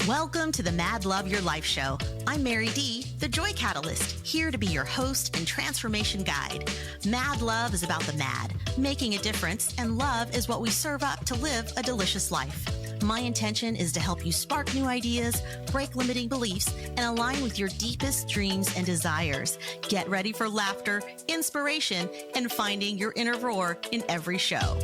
Welcome to the Mad Love Your Life show. I'm Mary D, the Joy Catalyst, here to be your host and transformation guide. Mad Love is about the mad, making a difference, and love is what we serve up to live a delicious life. My intention is to help you spark new ideas, break limiting beliefs, and align with your deepest dreams and desires. Get ready for laughter, inspiration, and finding your inner roar in every show.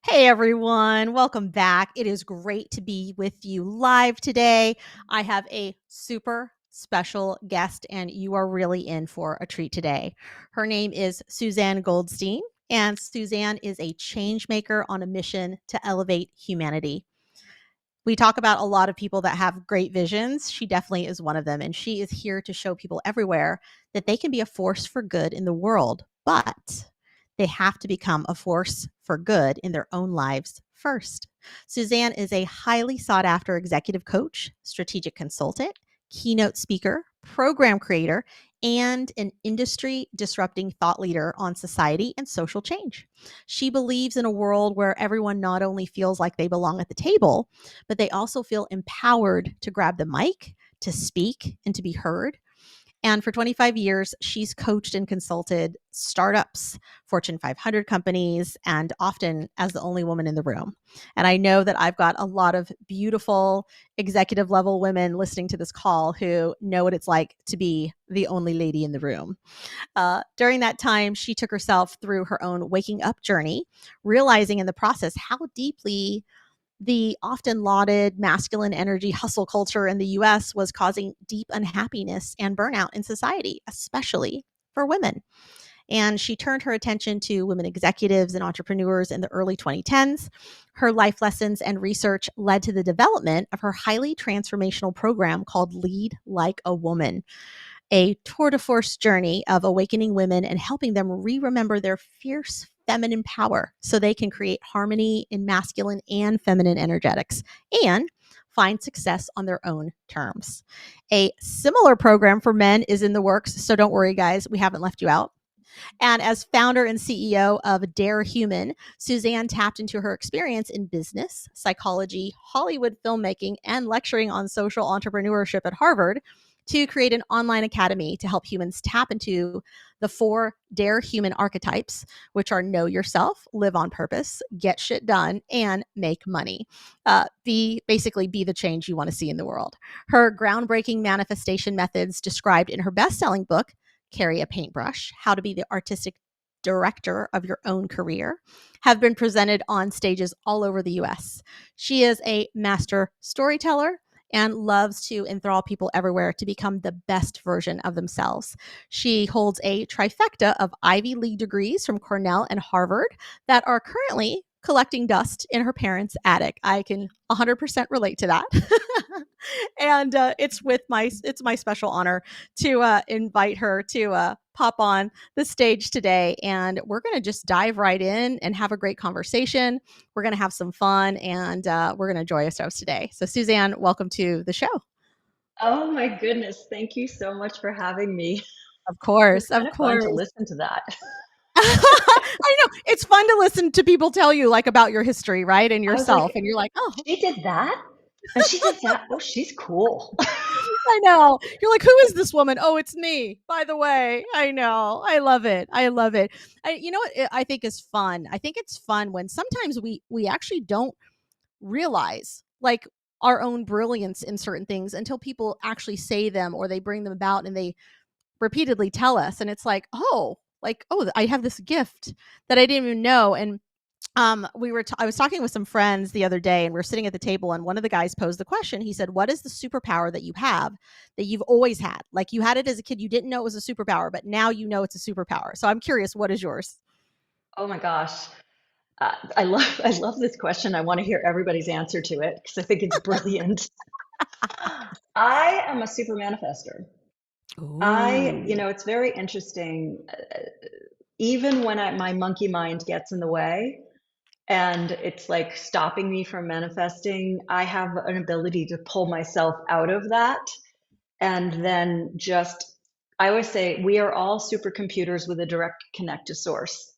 Hey everyone, welcome back. It is great to be with you live today. I have a super special guest and you are really in for a treat today. Her name is Susanne Goldstein, and Susanne is a changemaker on a mission to elevate humanity. We talk about a lot of people that have great visions. She definitely is one of them, and she is here to show people everywhere that they can be a force for good in the world, but they have to become a force for good in their own lives first. Susanne is a highly sought after executive coach, strategic consultant, keynote speaker, program creator, and an industry disrupting thought leader on society and social change. She believes in a world where everyone not only feels like they belong at the table, but they also feel empowered to grab the mic, to speak, and to be heard. And for 25 years, she's coached and consulted startups, Fortune 500 companies, and often as the only woman in the room. And I know that I've got a lot of beautiful executive level women listening to this call who know what it's like to be the only lady in the room. During that time, she took herself through her own waking up journey, realizing in the process how deeply the often lauded masculine energy hustle culture in the US was causing deep unhappiness and burnout in society, especially for women. And she turned her attention to women executives and entrepreneurs in the early 2010s. Her life lessons and research led to the development of her highly transformational program called Lead Like a Woman, a tour de force journey of awakening women and helping them remember their fierce feminine power so they can create harmony in masculine and feminine energetics and find success on their own terms. A similar program for men is in the works, so don't worry, guys, we haven't left you out. And as founder and CEO of DAREHuman, Susanne tapped into her experience in business, psychology, Hollywood filmmaking, and lecturing on social entrepreneurship at Harvard to create an online academy to help humans tap into the 4 DAREHuman archetypes, which are know yourself, live on purpose, get shit done, and make money. Basically be the change you want to see in the world. Her groundbreaking manifestation methods described in her best-selling book, Carry a Paintbrush, How to Be the Artistic Director of Your Own Career, have been presented on stages all over the US. She is a master storyteller and loves to enthrall people everywhere to become the best version of themselves. She holds a trifecta of Ivy League degrees from Cornell and Harvard that are currently collecting dust in her parents' attic. I can 100% relate to that. And it's my special honor to invite her to pop on the stage today, and we're going to just dive right in and have a great conversation. We're going to have some fun, and we're going to enjoy ourselves today. So, Susanne, welcome to the show. Oh my goodness. Thank you so much for having me. Of course, It's kind of of fun to course. listen to that. I know it's fun to listen to people tell you like about your history, right, and I was yourself, like, and you're like, oh, she did that? And she did that? Oh, she's cool. I know. You're like, who is this woman? Oh, it's me. By the way, I know. I love it. I love it. You know what I think is fun? I think it's fun when sometimes we actually don't realize like our own brilliance in certain things until people actually say them or they bring them about and they repeatedly tell us, and it's like, oh, I have this gift that I didn't even know. And I was talking with some friends the other day, and we are sitting at the table, and one of the guys posed the question. He said, what is the superpower that you have that you've always had? Like, you had it as a kid, you didn't know it was a superpower, but now you know it's a superpower. So I'm curious, what is yours? Oh my gosh. I love this question. I want to hear everybody's answer to it because I think it's brilliant. I am a super manifester. Ooh. It's very interesting. Even when my monkey mind gets in the way, and it's like stopping me from manifesting, I have an ability to pull myself out of that and then just I always say we are all supercomputers with a direct connect to source.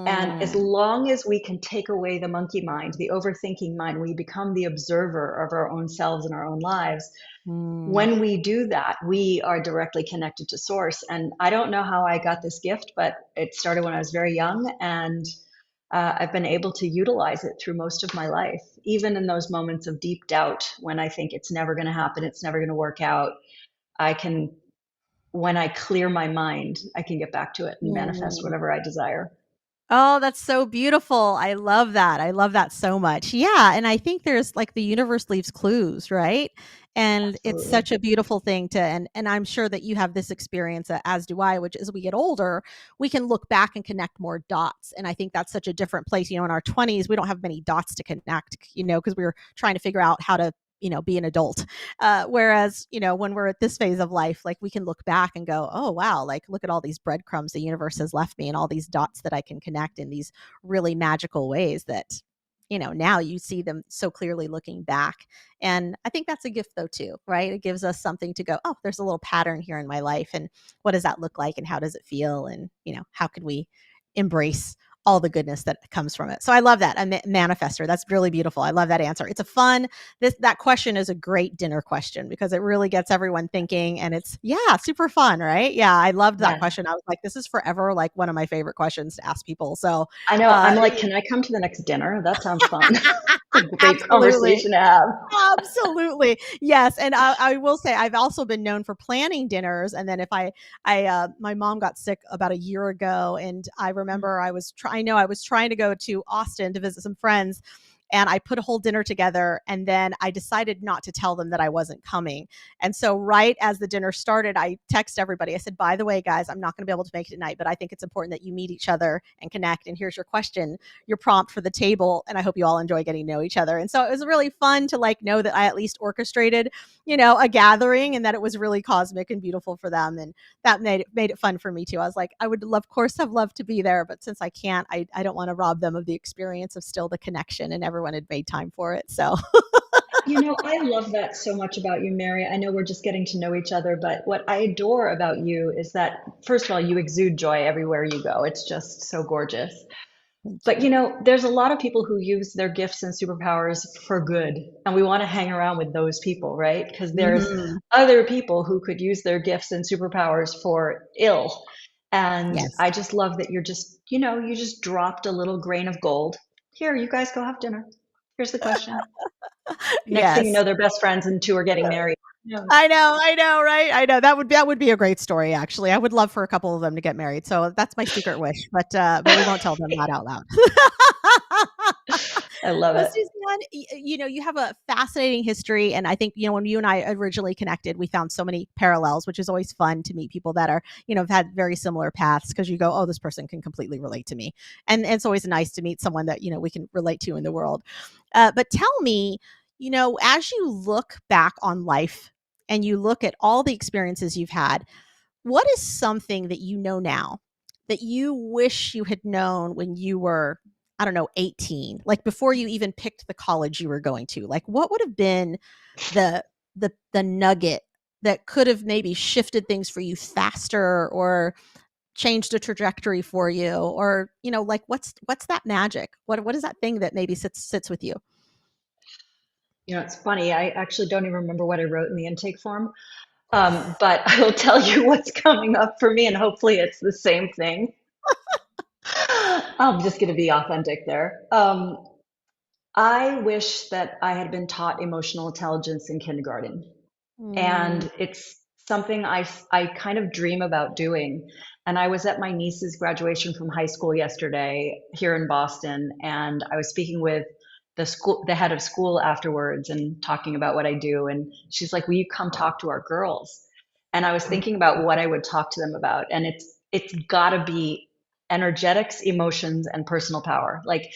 And as Mm, long as we can take away the monkey mind, the overthinking mind, we become the observer of our own selves and our own lives. mm, When we do that, we are directly connected to source. And I don't know how I got this gift, but it started when I was very young. And I've been able to utilize it through most of my life, even in those moments of deep doubt when I think it's never going to happen, it's never going to work out. I can, when I clear my mind, I can get back to it and manifest mm. whatever I desire. Oh, that's so beautiful. I love that. I love that so much. Yeah, and I think there's like the universe leaves clues, right? And it's Absolutely. such a beautiful thing to and I'm sure that you have this experience as do I, which as we get older, we can look back and connect more dots. And I think that's such a different place. In our 20s, we don't have many dots to connect, because we were trying to figure out how to be an adult. Whereas, when we're at this phase of life, like we can look back and go, oh, wow, like look at all these breadcrumbs the universe has left me and all these dots that I can connect in these really magical ways that, now you see them so clearly looking back. And I think that's a gift, though, too, right? It gives us something to go, oh, there's a little pattern here in my life. And what does that look like? And how does it feel? And, how can we embrace all the goodness that comes from it. So I love that. A manifester. That's really beautiful. I love that answer. It's a fun, that question is a great dinner question because it really gets everyone thinking and it's super fun, right? Yeah, I loved that Yeah. question. I was like, this is forever like one of my favorite questions to ask people. So I know. uh I'm like, can I come to the next dinner? That sounds fun. It's a great absolutely. conversation to have. Absolutely. Yes. And I will say I've also been known for planning dinners. And then if my mom got sick about a year ago. And I remember I was trying to go to Austin to visit some friends. And I put a whole dinner together. And then I decided not to tell them that I wasn't coming. And so, right as the dinner started, I text everybody. I said, by the way, guys, I'm not going to be able to make it tonight, but I think it's important that you meet each other and connect. And here's your question, your prompt for the table, and I hope you all enjoy getting to know each other. And so it was really fun to like know that I at least orchestrated, a gathering and that it was really cosmic and beautiful for them. And that made it fun for me too. I was like, I would of course have loved to be there, but since I can't, I don't want to rob them of the experience of still the connection and everyone had made time for it. So I love that so much about you, Mary. I know we're just getting to know each other, but what I adore about you is that, first of all, you exude joy everywhere you go. It's just so gorgeous. thank But you. there's a lot of people who use their gifts and superpowers for good, and we want to hang around with those people, right? Because there's Mm-hmm. other people who could use their gifts and superpowers for ill. And Yes. I just love that you just dropped a little grain of gold. Here, you guys go have dinner. Here's the question. Next thing you know, Yes. they're best friends and two are getting married. Who knows? I know, right? I know that would be a great story. Actually, I would love for a couple of them to get married. So that's my secret wish, but we won't tell them that out loud. I love Well, it. Suzanne, you have a fascinating history, and I think when you and I originally connected, we found so many parallels, which is always fun to meet people that are have had very similar paths because you go, oh, this person can completely relate to me, and it's always nice to meet someone that we can relate to in the world. But tell me, as you look back on life and you look at all the experiences you've had, what is something that you know now that you wish you had known when you were, I don't know, 18, like before you even picked the college you were going to? Like what would have been the the nugget that could have maybe shifted things for you faster or changed a trajectory for you, or like what's that magic? What is that thing that maybe sits with you? It's funny. I actually don't even remember what I wrote in the intake form. But I will tell you what's coming up for me, and hopefully it's the same thing. I'm just going to be authentic there. I wish that I had been taught emotional intelligence in kindergarten. Mm, And it's something I kind of dream about doing. And I was at my niece's graduation from high school yesterday here in Boston, and I was speaking with the head of school afterwards and talking about what I do. And she's like, will you come talk to our girls? And I was thinking about what I would talk to them about. And it's gotta be energetics, emotions, and personal power. Like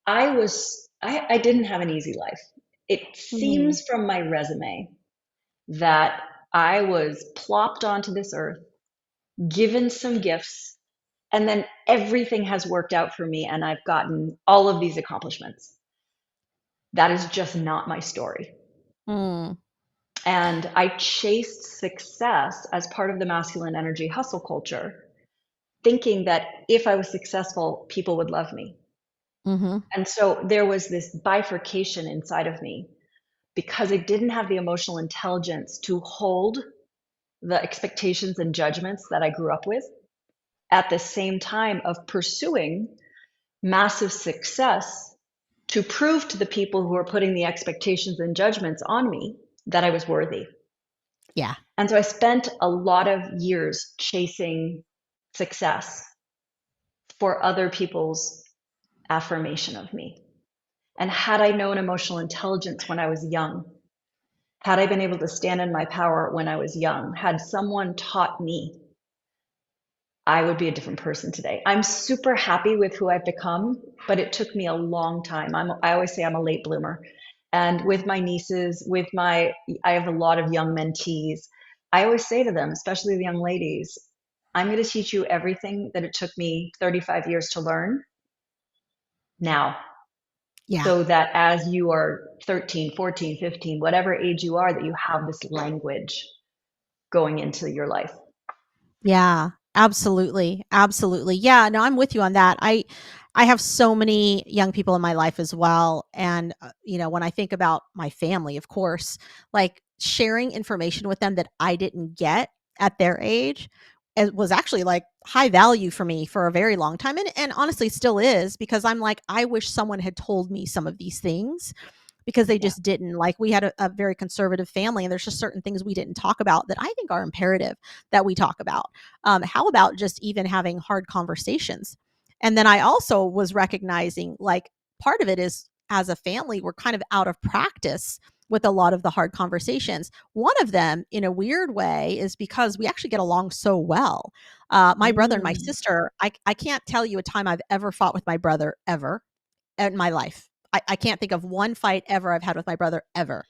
I didn't have an easy life. It mm, seems from my resume that I was plopped onto this earth, given some gifts, and then everything has worked out for me, and I've gotten all of these accomplishments. That is just not my story. mm, And I chased success as part of the masculine energy hustle culture, thinking that if I was successful, people would love me. Mhm. And so there was this bifurcation inside of me because I didn't have the emotional intelligence to hold the expectations and judgments that I grew up with at the same time of pursuing massive success to prove to the people who are putting the expectations and judgments on me that I was worthy. Yeah. And so I spent a lot of years chasing success for other people's affirmation of me. And had I known emotional intelligence when I was young, had I been able to stand in my power when I was young, had someone taught me, I would be a different person today. I'm super happy with who I've become, but it took me a long time. I always say I'm a late bloomer. And with my nieces, I have a lot of young mentees. I always say to them, especially the young ladies, I'm going to teach you everything that it took me 35 years to learn now, Yeah. so that as you are 13, 14, 15, whatever age you are, that you have this language going into your life. Yeah, absolutely. Absolutely. Yeah, no, I'm with you on that. I have so many young people in my life as well, and when I think about my family, of course, like sharing information with them that I didn't get at their age, it was actually like high value for me for a very long time, and honestly still is, because I'm like, I wish someone had told me some of these things, because they Yeah. just didn't. Like, we had a very conservative family, and there's just certain things we didn't talk about that I think are imperative that we talk about. How about just even having hard conversations? And then I also was recognizing, like, part of it is, as a family, we're kind of out of practice with a lot of the hard conversations. One of them, in a weird way, is because we actually get along so well. My brother and my Mm. sister, I can't tell you a time I've ever fought with my brother ever in my life. I can't think of one fight ever I've had with my brother ever.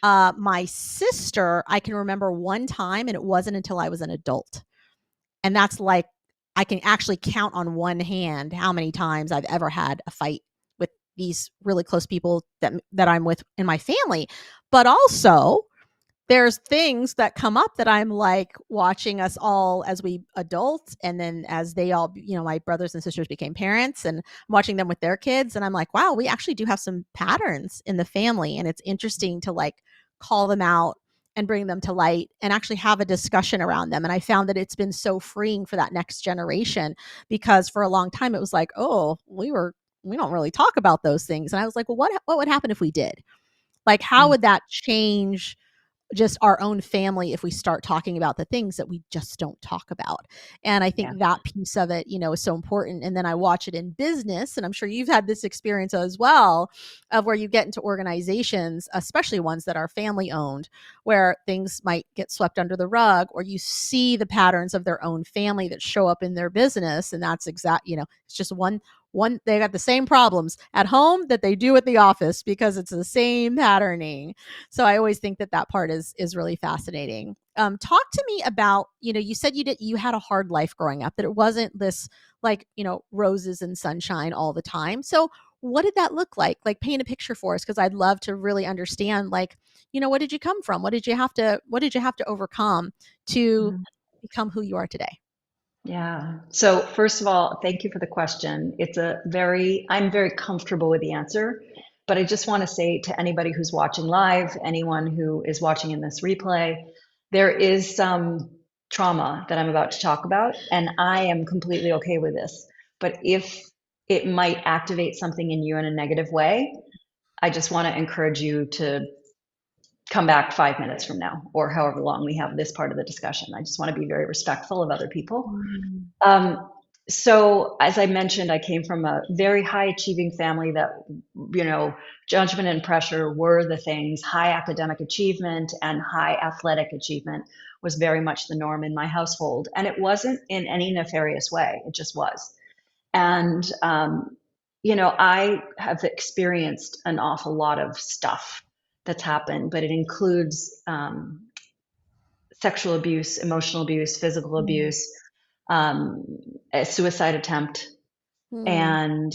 My sister, I can remember one time, and it wasn't until I was an adult. And that's like, I can actually count on one hand how many times I've ever had a fight with these really close people that I'm with in my family. But also, there's things that come up that I'm like watching us all as we adults, and then as they all, my brothers and sisters became parents, and I'm watching them with their kids, and I'm like, wow, we actually do have some patterns in the family, and it's interesting to like call them out and bring them to light and actually have a discussion around them. And I found that it's been so freeing for that next generation, because for a long time it was like, oh, we don't really talk about those things. And I was like, well, what would happen if we did? Like, how Mm. would that change just our own family if we start talking about the things that we just don't talk about? And I Yeah. think that piece of it, is so important. And then I watch it in business, and I'm sure you've had this experience as well, of where you get into organizations, especially ones that are family owned, where things might get swept under the rug, or you see the patterns of their own family that show up in their business. And that's it's just one, they got the same problems at home that they do at the office, because it's the same patterning. So I always think that that part is really fascinating. Talk to me about, you said you had a hard life growing up, that it wasn't this, like, roses and sunshine all the time. So what did that look like? Like, paint a picture for us, because I'd love to really understand, like, what did you come from? What did you have to overcome to Mhm. become who you are today? Yeah. So first of all, thank you for the question. I'm very comfortable with the answer, but I just want to say to anybody who's watching live, anyone who is watching in this replay, there is some trauma that I'm about to talk about, and I am completely okay with this. But if it might activate something in you in a negative way, I just want to encourage you to come back 5 minutes from now or however long we have this part of the discussion. I just want to be very respectful of other people. Mm, Um, so as I mentioned, I came from a very high achieving family that, judgment and pressure were the things. High academic achievement and high athletic achievement was very much the norm in my household. And it wasn't in any nefarious way. It just was. And, I have experienced an awful lot of stuff that's happened, but it includes sexual abuse, emotional abuse, physical mm, abuse, um, a suicide attempt, mm, and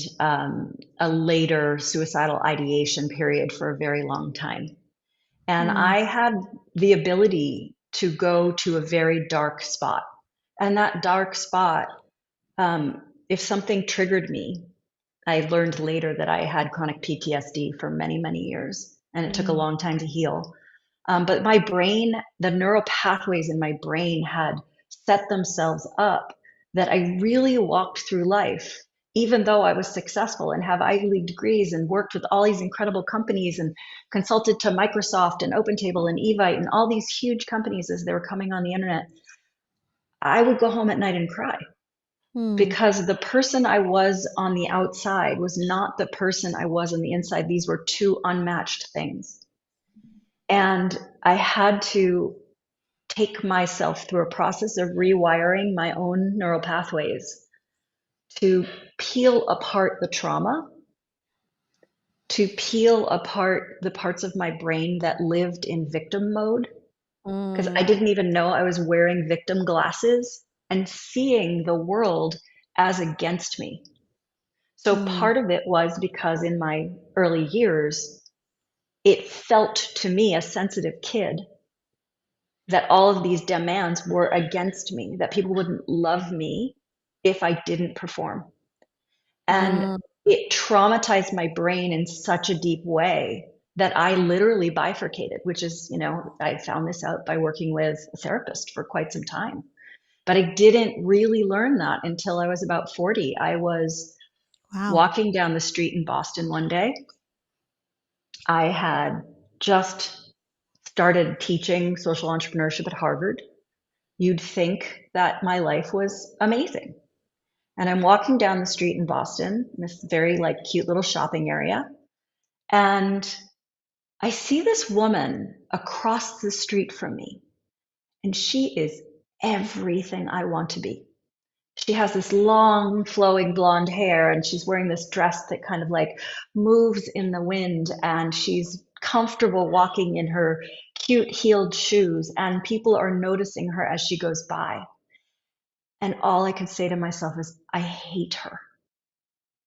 a later suicidal ideation period for a very long time. And Mm, I had the ability to go to a very dark spot. And that dark spot, if something triggered me, I learned later that I had chronic PTSD for many, many years, and it took a mm, long time to heal. But my brain, the neural pathways in my brain had set themselves up that I really walked through life, even though I was successful and have Ivy League degrees and worked with all these incredible companies and consulted to Microsoft and OpenTable and Evite and all these huge companies as they were coming on the internet. I would go home at night and cry mm, because the person I was on the outside was not the person I was on the inside. These were two unmatched things. And I had to take myself through a process of rewiring my own neural pathways to peel apart the trauma, to peel apart the parts of my brain that lived in victim mode, because I mm, didn't even know I was wearing victim glasses and seeing the world as against me. So mm, part of it was because in my early years, it felt to me, a sensitive kid, that all of these demands were against me, that people wouldn't love me if I didn't perform. And mm. it traumatized my brain in such a deep way that I literally bifurcated, which is, I found this out by working with a therapist for quite some time. But I didn't really learn that until I was about 40. I was Wow. walking down the street in Boston one day. I had just started teaching social entrepreneurship at Harvard. You'd think that my life was amazing. And I'm walking down the street in Boston, in this very like cute little shopping area, and I see this woman across the street from me, and she is everything I want to be. She has this long flowing blonde hair, and she's wearing this dress that kind of like moves in the wind, and she's comfortable walking in her cute heeled shoes, and people are noticing her as she goes by. And all I can say to myself is, I hate her.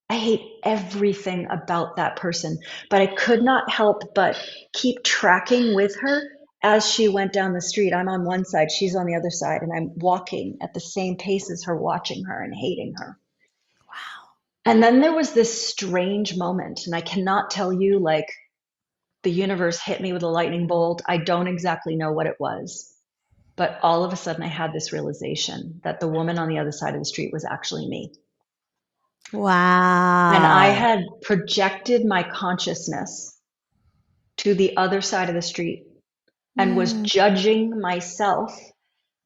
I hate everything about that person, but I could not help but keep tracking with her as she went down the street. I'm on one side, she's on the other side, and I'm walking at the same pace as her, watching her and hating her. Wow. And then there was this strange moment, and I cannot tell you, like, the universe hit me with a lightning bolt. I don't exactly know what it was, but all of a sudden I had this realization that the woman on the other side of the street was actually me. And I Wow. had projected my consciousness to the other side of the street and was Mm, judging myself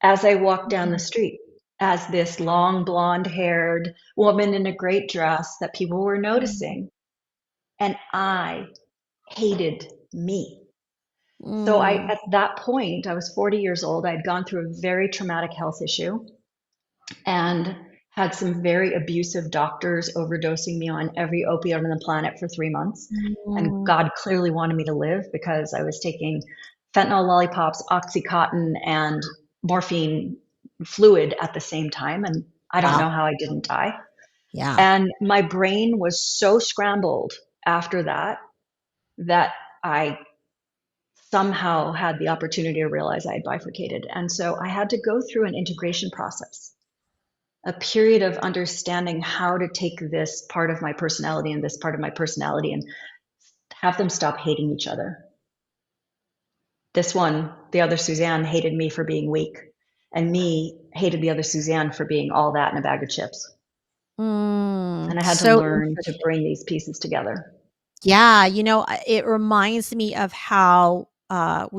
as I walked down the mm, street as this long blonde haired woman in a great dress that people were mm, noticing. And I hated me. So mm, at that point, I was 40 years old. I'd gone through a very traumatic health issue and had some very abusive doctors overdosing me on every opiate on the planet for 3 months. And mm. God clearly wanted me to live because I was taking fentanyl lollipops, Oxycontin, and morphine fluid at the same time. And I don't Wow. know how I didn't die. Yeah. And my brain was so scrambled after that that I somehow had the opportunity to realize I had bifurcated. And so I had to go through an integration process, a period of understanding how to take this part of my personality and this part of my personality and have them stop hating each other. This one, the other Suzanne, hated me for being weak, and me hated the other Suzanne for being all that in a bag of chips. And I had to So learn to interesting. bring these pieces together. Yeah, it reminds me of how, at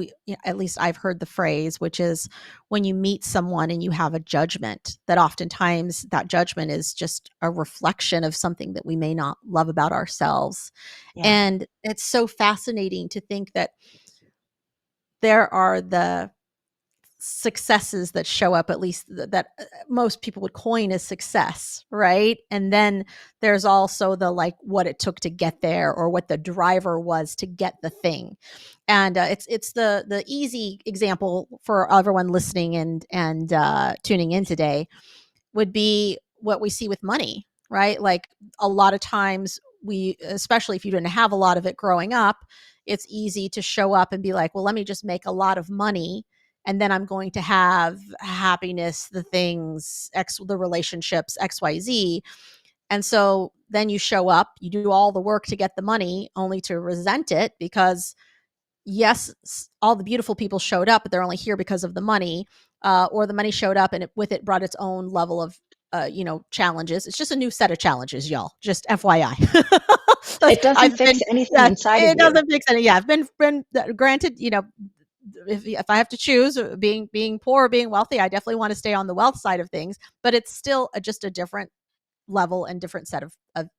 least I've heard the phrase, which is when you meet someone and you have a judgment, that oftentimes that judgment is just a reflection of something that we may not love about ourselves. Yeah. And it's so fascinating to think that there are the successes that show up, at least that most people would coin as success, right? And then there's also the like what it took to get there, or what the driver was to get the thing. And it's the easy example for everyone listening and tuning in today would be what we see with money, right? Like a lot of times we, especially if you didn't have a lot of it growing up, it's easy to show up and be like, well, let me just make a lot of money and then I'm going to have happiness, the things, the relationships, XYZ. And so then you show up, you do all the work to get the money only to resent it because yes, all the beautiful people showed up, but they're only here because of the money, or the money showed up and with it brought its own level of, challenges. It's just a new set of challenges, y'all. Just FYI. It doesn't I've fix been, anything yeah, inside of it you. doesn't fix any. Yeah, I've been granted, if I have to choose being poor or being wealthy, I definitely want to stay on the wealth side of things, but it's still just a different level and different set of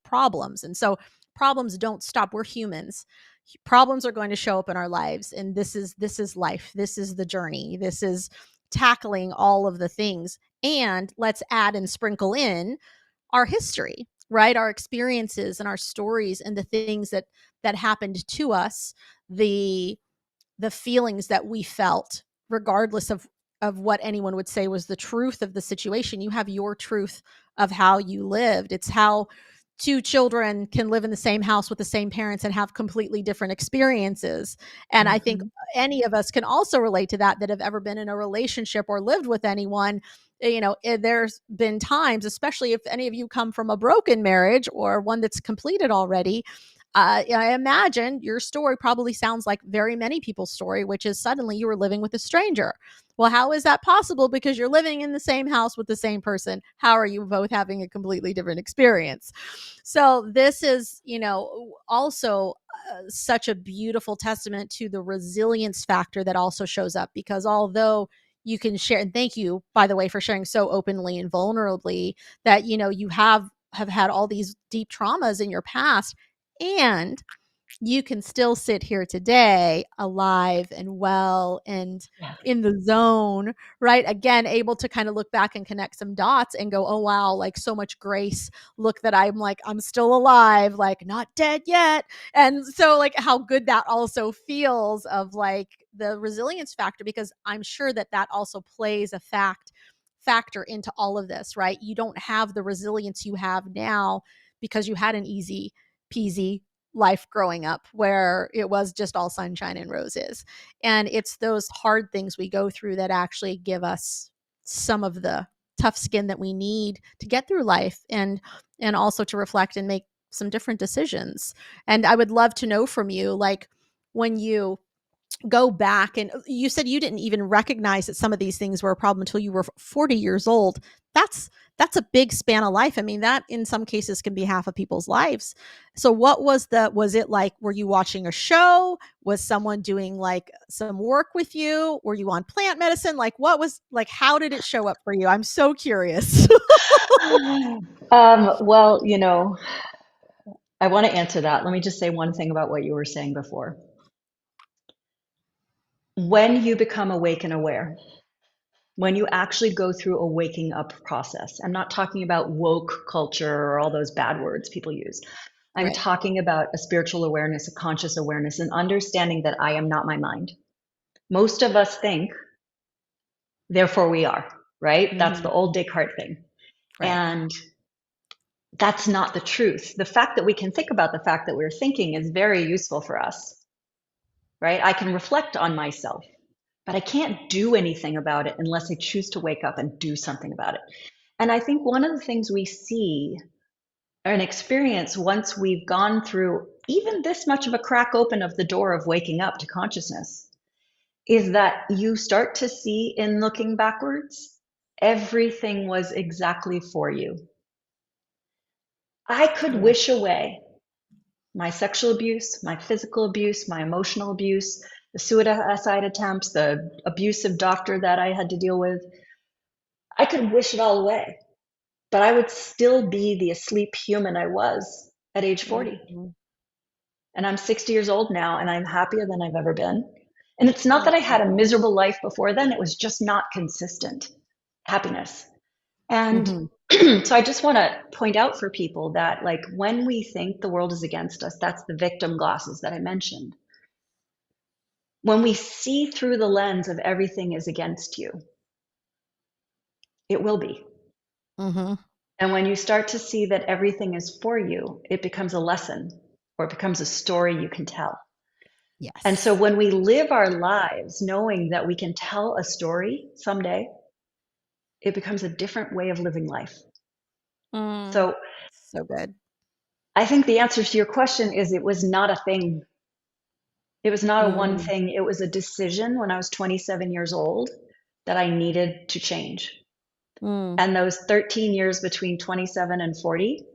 problems. And so problems don't stop. We're humans. Problems are going to show up in our lives. And this is life. This is the journey. This is tackling all of the things. And let's add and sprinkle in our history, right? Our experiences and our stories and the things that happened to us, the the feelings that we felt, regardless of what anyone would say was the truth of the situation. You have your truth of how you lived. It's how two children can live in the same house with the same parents and have completely different experiences. And I think Mhm. any of us can also relate to that have ever been in a relationship or lived with anyone. There's been times, especially if any of you come from a broken marriage or one that's completed already, I imagine your story probably sounds like very many people's story, which is suddenly you were living with a stranger. Well, how is that possible? Because you're living in the same house with the same person. How are you both having a completely different experience? So, this is, also such a beautiful testament to the resilience factor that also shows up because although you can share, and thank you, by the way, for sharing so openly and vulnerably that, you have had all these deep traumas in your past and you can still sit here today alive and well and Yeah. in the zone, right? Again, able to kind of look back and connect some dots and go, oh, wow, like so much grace. Look that I'm still alive, like not dead yet. And so, like, how good that also feels of like the resilience factor, because I'm sure that also plays a factor into all of this, right? You don't have the resilience you have now because you had an easy peasy life growing up where it was just all sunshine and roses. And it's those hard things we go through that actually give us some of the tough skin that we need to get through life and also to reflect and make some different decisions. And I would love to know from you, like, when you go back, and you said you didn't even recognize that some of these things were a problem until you were 40 years old. That's a big span of life. I mean, that in some cases can be half of people's lives. So what was it like? Were you watching a show? Was someone doing like some work with you? Were you on plant medicine? Like, what was, like, how did it show up for you? I'm so curious. Well, I want to answer that. Let me just say one thing about what you were saying before. When you become awake and aware, when you actually go through a waking up process, I'm not talking about woke culture or all those bad words people use. I'm Right. talking about a spiritual awareness, a conscious awareness, and understanding that I am not my mind. Most of us think, therefore we are, right? That's Mm-hmm. the old Descartes thing. Right. And that's not the truth. The fact that we can think about the fact that we're thinking is very useful for us, right? I can reflect on myself, but I can't do anything about it unless I choose to wake up and do something about it. And I think one of the things we see or an experience once we've gone through even this much of a crack open of the door of waking up to consciousness is that you start to see in looking backwards, everything was exactly for you. I could Yeah. wish away my sexual abuse, my physical abuse, my emotional abuse, the suicide attempts, the abusive doctor that I had to deal with. I could wish it all away, but I would still be the asleep human I was at age 40. Mm-hmm. And I'm 60 years old now, and I'm happier than I've ever been. And it's not that I had a Mm-hmm. miserable life before then, it was just not consistent happiness. And Mm-hmm. so I just want to point out for people that, like, when we think the world is against us, that's the victim glasses that I mentioned. When we see through the lens of everything is against you, it will be. Mm-hmm. And when you start to see that everything is for you, it becomes a lesson or it becomes a story you can tell. And so Yes. when we live our lives knowing that we can tell a story someday, it becomes a different way of living life. Mm, So so good. I think the answer to your question is it was not a thing. It was not a one Mm, thing. It was a decision when I was 27 years old that I needed to change. mm, And those 13 years between 27 and 40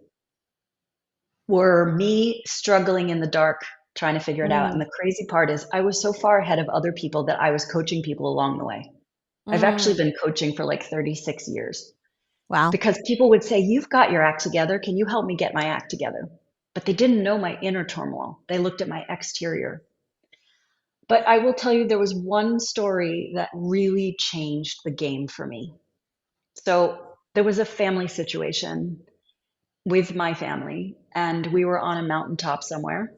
were me struggling in the dark, trying to figure it out. And mm, the crazy part is I was so far ahead of other people that I was coaching people along the way. I've actually mm. been coaching for like 36 years Wow. because people would say, "You've got your act together. Can you help me get my act together?" But they didn't know my inner turmoil. They looked at my exterior. But I will tell you, there was one story that really changed the game for me. So there was a family situation with my family, and we were on a mountaintop somewhere,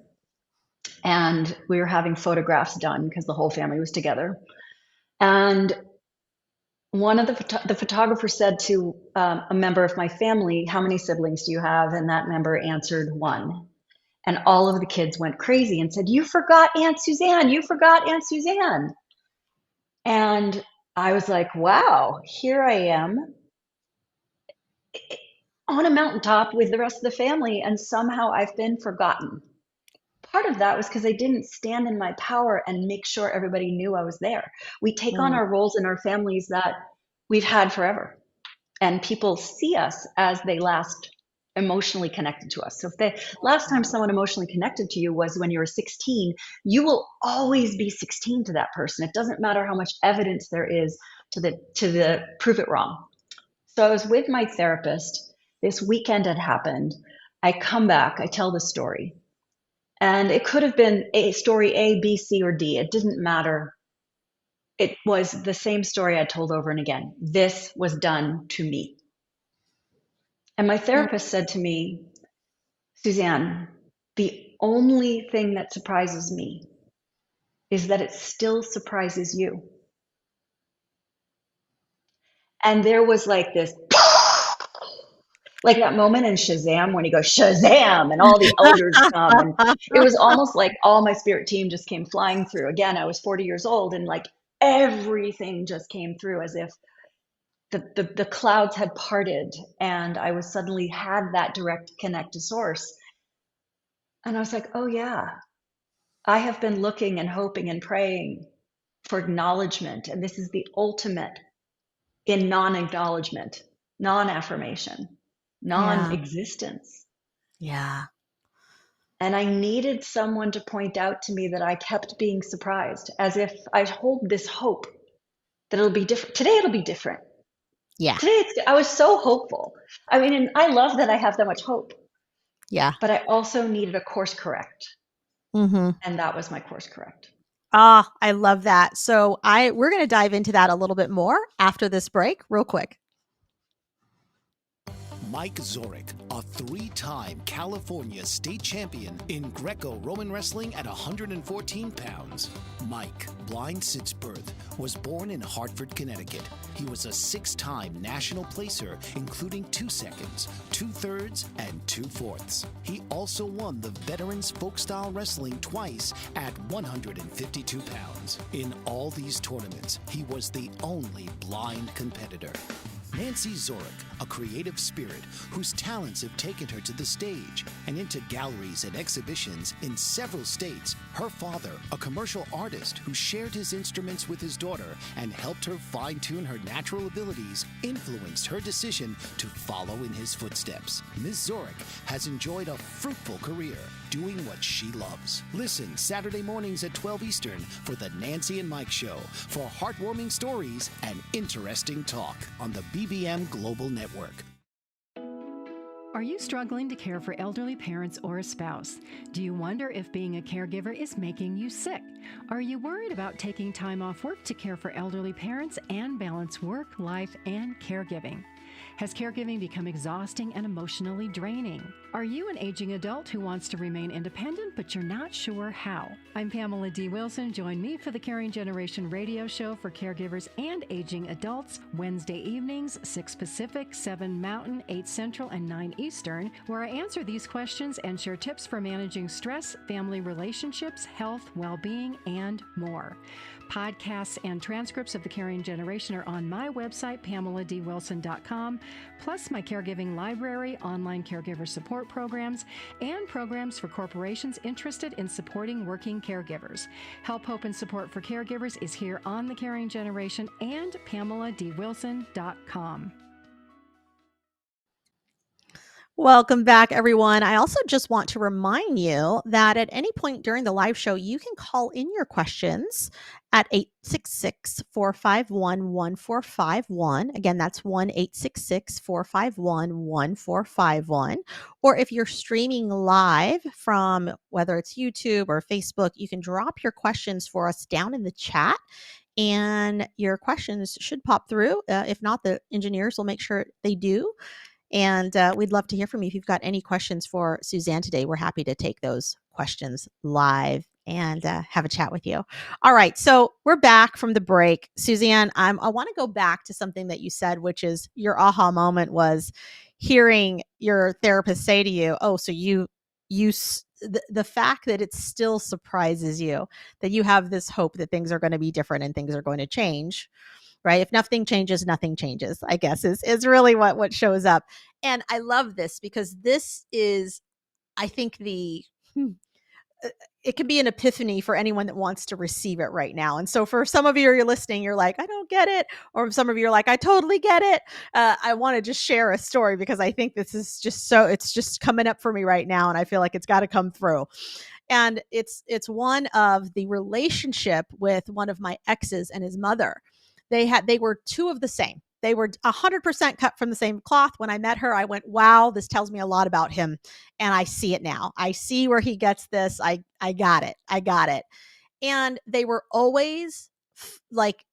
and we were having photographs done because the whole family was together. And one of the photographers said to a member of my family, "How many siblings do you have?" And that member answered one. And all of the kids went crazy and said, "You forgot Aunt Suzanne. You forgot Aunt Suzanne." And I was like, wow, here I am on a mountaintop with the rest of the family, and somehow I've been forgotten. Part of that was because I didn't stand in my power and make sure everybody knew I was there. We take on Mm, our roles in our families that we've had forever, and people see us as they last emotionally connected to us. So if the last time someone emotionally connected to you was when you were 16, you will always be 16 to that person. It doesn't matter how much evidence there is to the prove it wrong. So I was with my therapist. This weekend had happened. I come back, I tell the story. And it could have been a story A, B, C, or D. It didn't matter. It was the same story I told over and again. This was done to me. And my mm, therapist said to me, "Suzanne, the only thing that surprises me is that it still surprises you." And there was like this, like that moment in Shazam when he goes Shazam and all the elders come. And it was almost like all my spirit team just came flying through. Again, I was 40 years old and like everything just came through as if the clouds had parted and I was suddenly had that direct connect to source. And I was like, oh yeah, I have been looking and hoping and praying for acknowledgement. And this is the ultimate in non acknowledgement, non affirmation, non yeah. existence. Yeah. And I needed someone to point out to me that I kept being surprised, as if I hold this hope that it'll be different. Today, it'll be different. Yeah. Today, I was so hopeful. I mean, and I love that I have that much hope, Yeah. but I also needed a course correct. Mhm. And that was my course correct. Ah, I love that. So we're going to dive into that a little bit more after this break, real quick. Mike Zorek, a three-time California state champion in Greco-Roman wrestling at 114 pounds. Mike, blind since birth, was born in Hartford, Connecticut. He was a six-time national placer, including 2 seconds, 2/3, and 2/4. He also won the Veterans Folk-Style Wrestling twice at 152 pounds. In all these tournaments, he was the only blind competitor. Nancy Zorek, a creative spirit whose talents have taken her to the stage and into galleries and exhibitions in several states. Her father, a commercial artist who shared his instruments with his daughter and helped her fine-tune her natural abilities, influenced her decision to follow in his footsteps. Ms. Zorek has enjoyed a fruitful career doing what she loves. Listen Saturday mornings at 12 Eastern for the Nancy and Mike Show for heartwarming stories and interesting talk on the BBM Global Network. Are you struggling to care for elderly parents or a spouse? Do you wonder if being a caregiver is making you sick? Are you worried about taking time off work to care for elderly parents and balance work, life, and caregiving? Has caregiving become exhausting and emotionally draining? Are you an aging adult who wants to remain independent but you're not sure how? I'm Pamela D. Wilson. Join me for the Caring Generation radio show for caregivers and aging adults, Wednesday evenings, 6 Pacific, 7 Mountain, 8 Central, and 9 Eastern, where I answer these questions and share tips for managing stress, family relationships, health, well-being, and more. Podcasts and transcripts of the Caring Generation are on my website, PamelaDWilson.com, plus my caregiving library, online caregiver support programs, and programs for corporations interested in supporting working caregivers. Help, hope, and support for caregivers is here on the Caring Generation and PamelaDWilson.com. Welcome back, everyone. I also just want to remind you that at any point during the live show, you can call in your questions at 866-451-1451. Again, that's 1-866-451-1451. Or if you're streaming live from whether it's YouTube or Facebook, you can drop your questions for us down in the chat. And your questions should pop through. If not, the engineers will make sure they do. And we'd love to hear from you. If you've got any questions for Susanne today, we're happy to take those questions live and have a chat with you. All right. So we're back from the break. Susanne, I want to go back to something that you said, which is your aha moment was hearing your therapist say to you, oh, so the fact that it still surprises you that you have this hope that things are going to be different and things are going to change. Right? If nothing changes, nothing changes, I guess is really what shows up. And I love this because this is, I think it can be an epiphany for anyone that wants to receive it right now. And so for some of you, you're listening, you're like, I don't get it. Or some of you are like, I totally get it. I want to just share a story because I think this is just it's just coming up for me right now. And I feel like it's got to come through. And it's one of the relationship with one of my exes and his mother. They were two of the same. They were 100% cut from the same cloth. When I met her, I went, wow, this tells me a lot about him. And I see it now. I see where he gets this. I got it. I got it. And they were always like,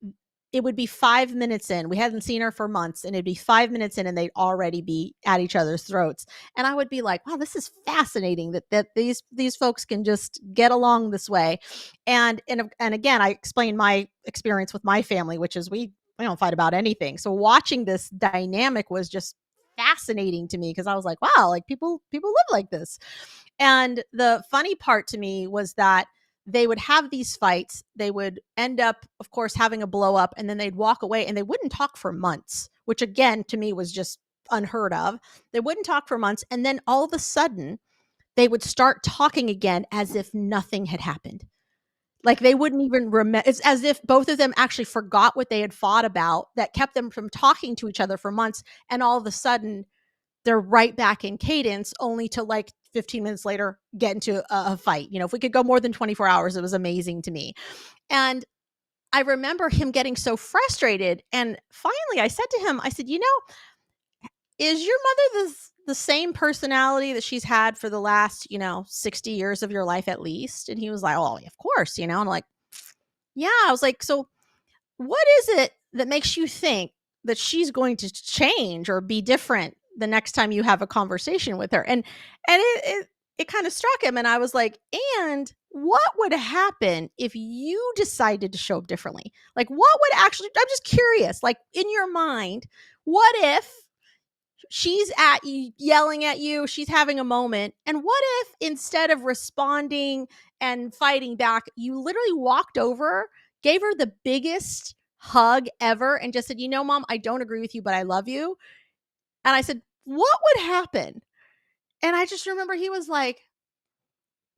it would be 5 minutes in. We hadn't seen her for months, and it'd be 5 minutes in and they'd already be at each other's throats. And I would be like, wow, this is fascinating that these folks can just get along this way. And again, I explained my experience with my family, which is we don't fight about anything. So watching this dynamic was just fascinating to me because I was like, wow, like people live like this. And the funny part to me was that they would have these fights. They would end up, of course, having a blow up, and then they'd walk away and they wouldn't talk for months, which again, to me was just unheard of. They wouldn't talk for months. And then all of a sudden they would start talking again as if nothing had happened. Like they wouldn't even remember. It's as if both of them actually forgot what they had fought about that kept them from talking to each other for months. And all of a sudden they're right back in cadence, only to like 15 minutes later get into a fight. You know, if we could go more than 24 hours, it was amazing to me. And I remember him getting so frustrated. And finally I said to him, I said, is your mother the same personality that she's had for the last, 60 years of your life at least? And he was like, oh, of course, and I'm like, yeah. I was like, so what is it that makes you think that she's going to change or be different the next time you have a conversation with her? And it kind of struck him. And I was like, and what would happen if you decided to show up differently? Like, what would actually, I'm just curious, like in your mind, what if she's at you, yelling at you, she's having a moment, and what if instead of responding and fighting back, you literally walked over, gave her the biggest hug ever, and just said, Mom, I don't agree with you, but I love you. And I said, what would happen? And I just remember he was like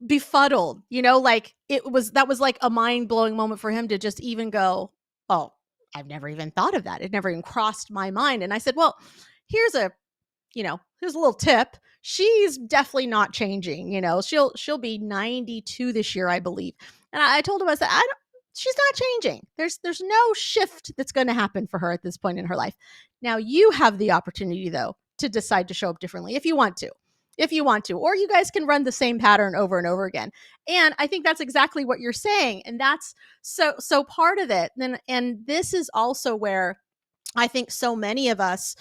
befuddled, like that was like a mind-blowing moment for him to just even go, oh, I've never even thought of that. It never even crossed my mind. And I said, well, here's a little tip. She's definitely not changing. She'll be 92 this year, I believe. And I told him, I said, she's not changing. There's no shift that's going to happen for her at this point in her life. Now you have the opportunity though to decide to show up differently if you want to, or you guys can run the same pattern over and over again. And I think that's exactly what you're saying. And that's so part of it. And this is also where I think so many of us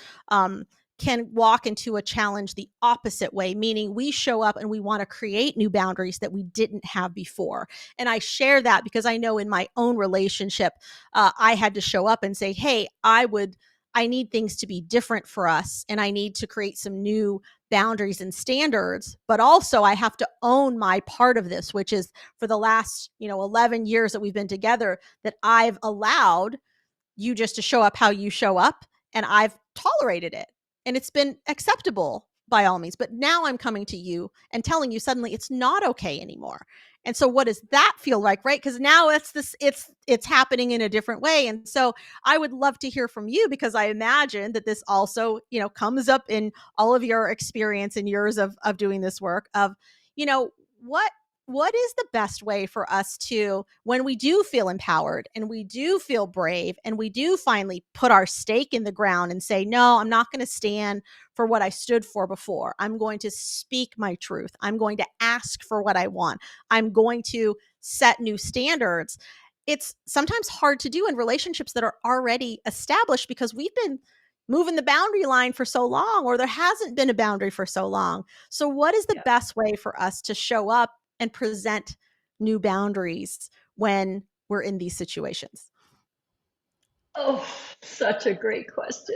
can walk into a challenge the opposite way, meaning we show up and we want to create new boundaries that we didn't have before. And I share that because I know in my own relationship, I had to show up and say, hey, I need things to be different for us, and I need to create some new boundaries and standards. But also, I have to own my part of this, which is for the last 11 years that we've been together, that I've allowed you just to show up how you show up, and I've tolerated it, and it's been acceptable by all means. But now I'm coming to you and telling you suddenly it's not okay anymore. And so what does that feel like, right? Because now it's happening in a different way. And so I would love to hear from you, because I imagine that this also comes up in all of your experience and years of doing this work of you know what what is the best way for us to, when we do feel empowered and we do feel brave and we do finally put our stake in the ground and say, no, I'm not going to stand for what I stood for before. I'm going to speak my truth. I'm going to ask for what I want. I'm going to set new standards. It's sometimes hard to do in relationships that are already established because we've been moving the boundary line for so long, or there hasn't been a boundary for so long. So what is the best way for us to show up and present new boundaries when we're in these situations? Oh, such a great question.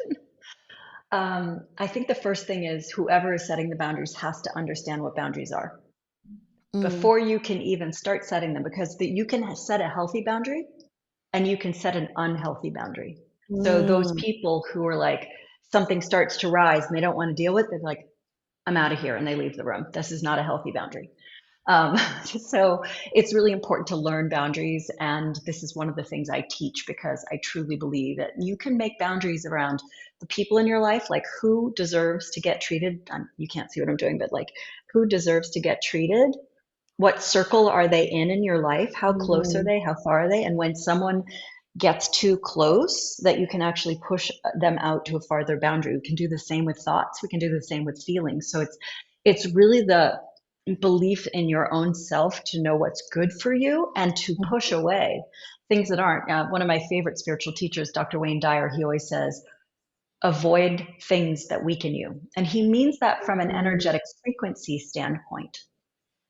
I think the first thing is whoever is setting the boundaries has to understand what boundaries are Mm. before you can even start setting them, because you can set a healthy boundary and you can set an unhealthy boundary. So those Mm. people who are like, something starts to rise and they don't want to deal with it, they're like, I'm out of here, and they leave the room. This is not a healthy boundary. So it's really important to learn boundaries. And this is one of the things I teach, because I truly believe that you can make boundaries around the people in your life, like who deserves to get treated. You can't see what I'm doing, but like who deserves to get treated? What circle are they in your life? How close are Mm. they? How far are they? And when someone gets too close, that you can actually push them out to a farther boundary. We can do the same with thoughts. We can do the same with feelings. So it's really the belief in your own self to know what's good for you and to push away things that aren't. One of my favorite spiritual teachers, Dr. Wayne Dyer, he always says, avoid things that weaken you. And he means that from an Mm. energetic frequency standpoint,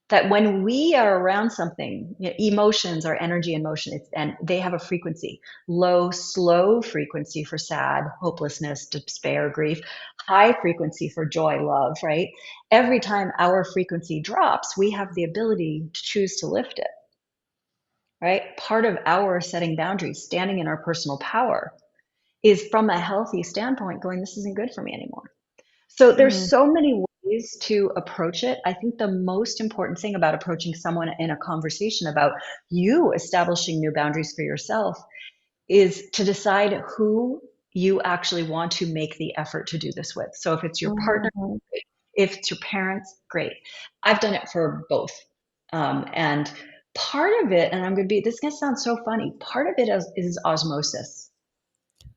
that when we are around something, emotions are energy and motion, and they have a frequency: low, slow frequency for sad, hopelessness, despair, grief, high frequency for joy, love, right? Every time our frequency drops, we have the ability to choose to lift it, right? Part of our setting boundaries, standing in our personal power, is from a healthy standpoint going, this isn't good for me anymore. So there's Mm. so many ways to approach it. I think the most important thing about approaching someone in a conversation about you establishing new boundaries for yourself is to decide who you actually want to make the effort to do this with. So if it's your partner, Mhm. great. If it's your parents, great. I've done it for both. And part of it, and this is going to sound so funny, part of it is osmosis,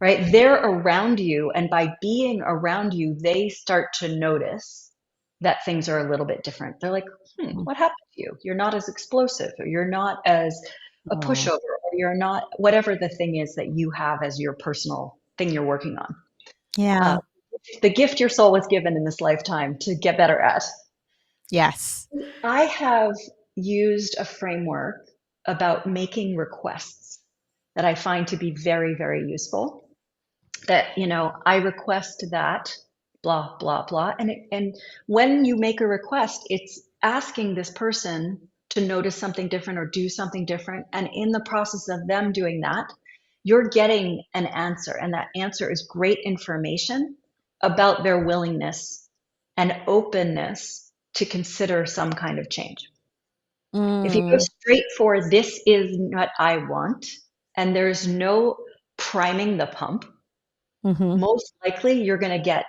right? They're around you, and by being around you, they start to notice that things are a little bit different. They're like, what happened to you? You're not as explosive, or you're not as a Oh, pushover, or you're not whatever the thing is that you have as your personal thing you're working on. Uh, yeah. the gift your soul was given in this lifetime to get better at. Yes. I have used a framework about making requests that I find to be very, very useful. That, I request that blah blah blah, and when you make a request, it's asking this person to notice something different or do something different, and in the process of them doing that, you're getting an answer, and that answer is great information about their willingness and openness to consider some kind of change. If you go Mm. straight for this is what I want, and there's no priming the pump, Mhm. most likely you're going to get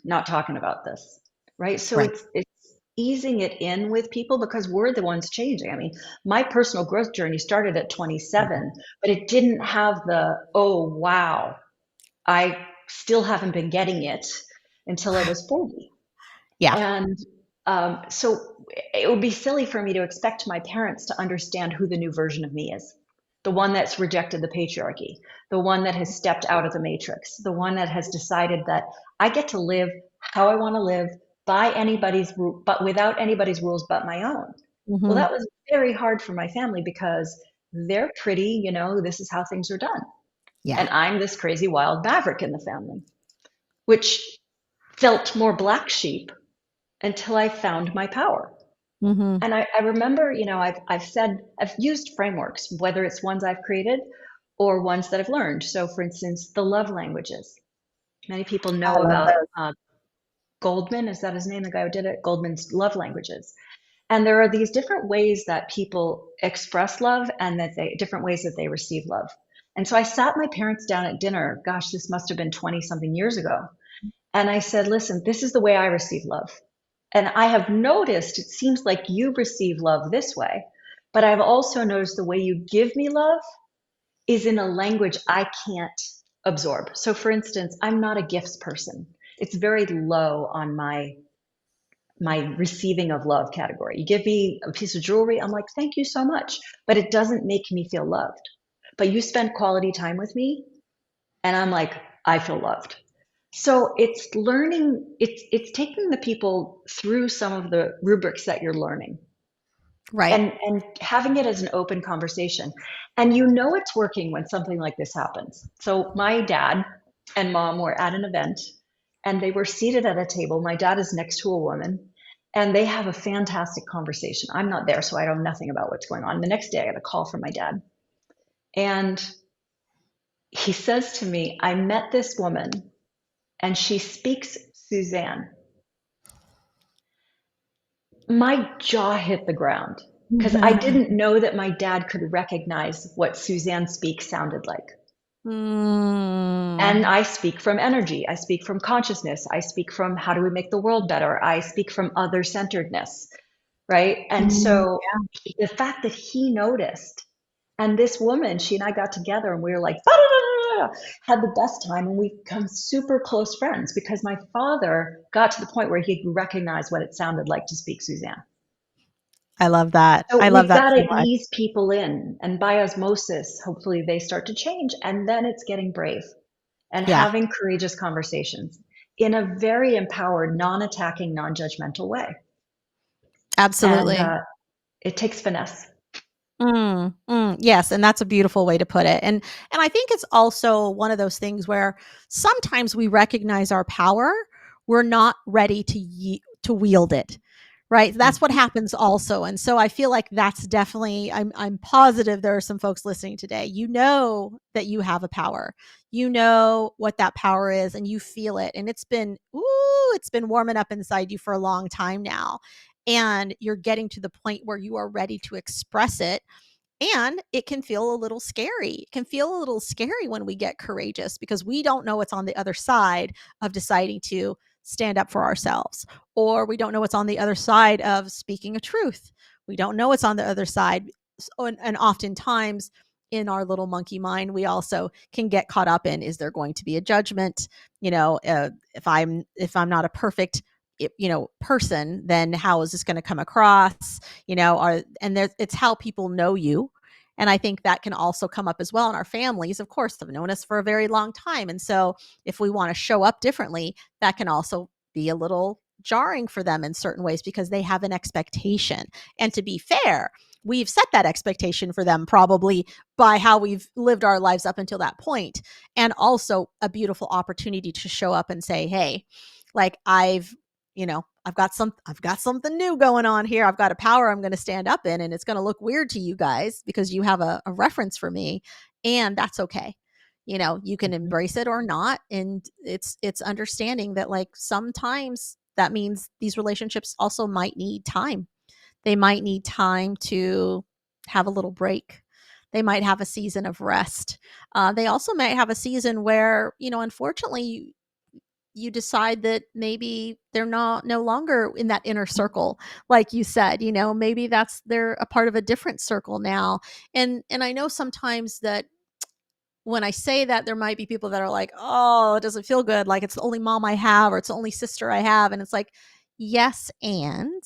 not talking about this, right? So Right. it's easing it in with people, because we're the ones changing. I mean, my personal growth journey started at 27, but it didn't have the, oh wow, I still haven't been getting it, until I was 40. Yeah. And so it would be silly for me to expect my parents to understand who the new version of me is. the one that's rejected the patriarchy, the one that has stepped out of the matrix, the one that has decided that I get to live how I want to live but without anybody's rules but my own. Well, Mm-hmm. that was very hard for my family because they're pretty, this is how things are done. Yeah. And I'm this crazy wild maverick in the family, which felt more black sheep until I found my power. Mm-hmm. And I remember, I've used frameworks, whether it's ones I've created or ones that I've learned. So, for instance, the love languages. Many people I know love about those. Goldman. Is that his name? The guy who did it? Goldman's love languages. And there are these different ways that people express love and different ways that they receive love. And so I sat my parents down at dinner. Gosh, this must have been 20 something years ago. And I said, listen, this is the way I receive love. And I have noticed it seems like you receive love this way, but I've also noticed the way you give me love is in a language I can't absorb. So, for instance, I'm not a gifts person. It's very low on my receiving of love category. You give me a piece of jewelry, I'm like, thank you so much, but it doesn't make me feel loved. But you spend quality time with me, and I'm like, I feel loved. So it's learning, it's taking the people through some of the rubrics that you're learning Right. and having it as an open conversation. And it's working when something like this happens. So my dad and mom were at an event and they were seated at a table. My dad is next to a woman and they have a fantastic conversation. I'm not there, so I know nothing about what's going on. The next day I got a call from my dad and he says to me, I met this woman and she speaks Suzanne. My jaw hit the ground because I didn't know that my dad could recognize what Suzanne speak sounded like. Mm. And I speak from energy. I speak from consciousness. I speak from how do we make the world better? I speak from other centeredness, right? And so the fact that he noticed, and this woman, she and I got together and we were like, had the best time and we become super close friends because my father got to the point where he could recognize what it sounded like to speak Suzanne. I love that. So I love we've that got so to much. ease people in, and by osmosis, hopefully they start to change. And then it's getting brave and Yeah, having courageous conversations in a very empowered, non attacking, non judgmental way. And absolutely. it takes finesse. Yes, and that's a beautiful way to put it. And I think it's also one of those things where sometimes we recognize our power, we're not ready to wield it. Right? That's what happens also. And so I feel like that's definitely I'm positive there are some folks listening today. You know that you have a power. You know what that power is and you feel it. And it's been warming up inside you for a long time now. And you're getting to the point where you are ready to express it, and it can feel a little scary. It can feel a little scary when we get courageous because we don't know what's on the other side of deciding to stand up for ourselves, or we don't know what's on the other side of speaking a truth. We don't know what's on the other side. And oftentimes in our little monkey mind, we also can get caught up in, is there going to be a judgment? If I'm not a perfect person, then how is this going to come across? It's how people know you. And I think that can also come up as well in our families. Of course, they've known us for a very long time. And so if we want to show up differently, that can also be a little jarring for them in certain ways because they have an expectation. And to be fair, we've set that expectation for them probably by how we've lived our lives up until that point. And also a beautiful opportunity to show up and say, hey, like I've got something new going on here. I've got a power I'm going to stand up in, and it's going to look weird to you guys because you have a reference for me, and that's okay. You can embrace it or not, and it's understanding that like sometimes that means these relationships also might need time. They might need time to have a little break. They might have a season of rest. They also might have a season where, unfortunately, you decide that maybe they're no longer in that inner circle, like you said. Maybe they're a part of a different circle now. And I know sometimes that when I say that, there might be people that are like, oh, it doesn't feel good, like it's the only mom I have or it's the only sister I have. And it's like, yes, and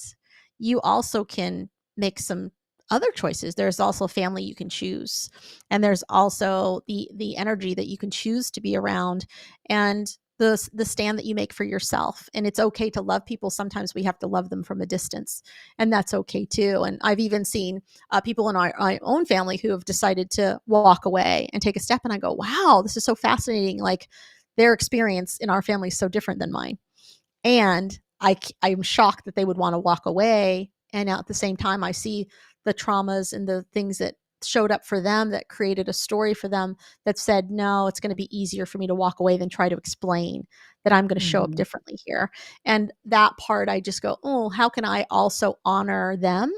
you also can make some other choices. There's also family you can choose, and there's also the energy that you can choose to be around, and the stand that you make for yourself. And it's okay to love people. Sometimes we have to love them from a distance, and that's okay too. And I've even seen people in our own family who have decided to walk away and take a step, and I go, wow, this is so fascinating. Like, their experience in our family is so different than mine, and I'm shocked that they would want to walk away. And at the same time, I see the traumas and the things that showed up for them that created a story for them that said, no, it's going to be easier for me to walk away than try to explain that I'm going to show up Mhm. differently here. And that part, I just go, oh, how can I also honor them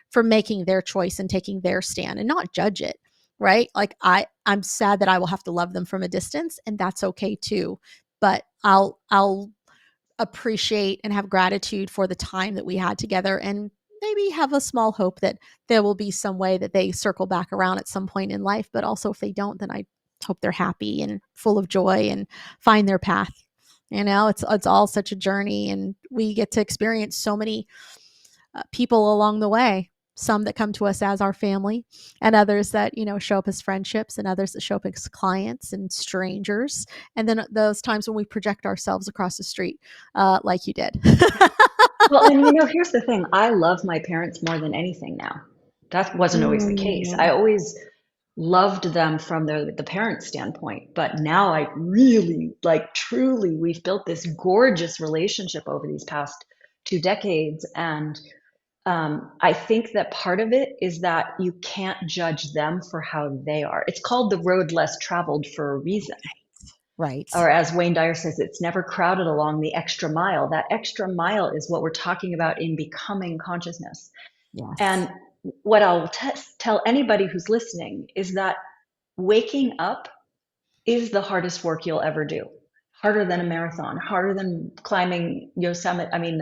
for making their choice and taking their stand and not judge it? Right. Like, I'm sad that I will have to love them from a distance, and that's okay too. But I'll appreciate and have gratitude for the time that we had together, and maybe have a small hope that there will be some way that they circle back around at some point in life. But also, if they don't, then I hope they're happy and full of joy and find their path. It's all such a journey, and we get to experience so many people along the way. Some that come to us as our family, and others that show up as friendships, and others that show up as clients and strangers, and then those times when we project ourselves across the street, like you did. Well, and here's the thing. I love my parents more than anything now. That wasn't always the case. I Mm, always loved them from the parent standpoint, but now I really, like, truly, we've built this gorgeous relationship over these past 2 decades. And I think that part of it is that you can't judge them for how they are. It's called the road less traveled for a reason. right. Or as Wayne Dyer says, it's never crowded along the extra mile. That extra mile is what we're talking about in becoming consciousness. Yes. And what I'll tell anybody who's listening is that waking up is the hardest work you'll ever do. Harder than a marathon, harder than climbing Yosemite. I mean,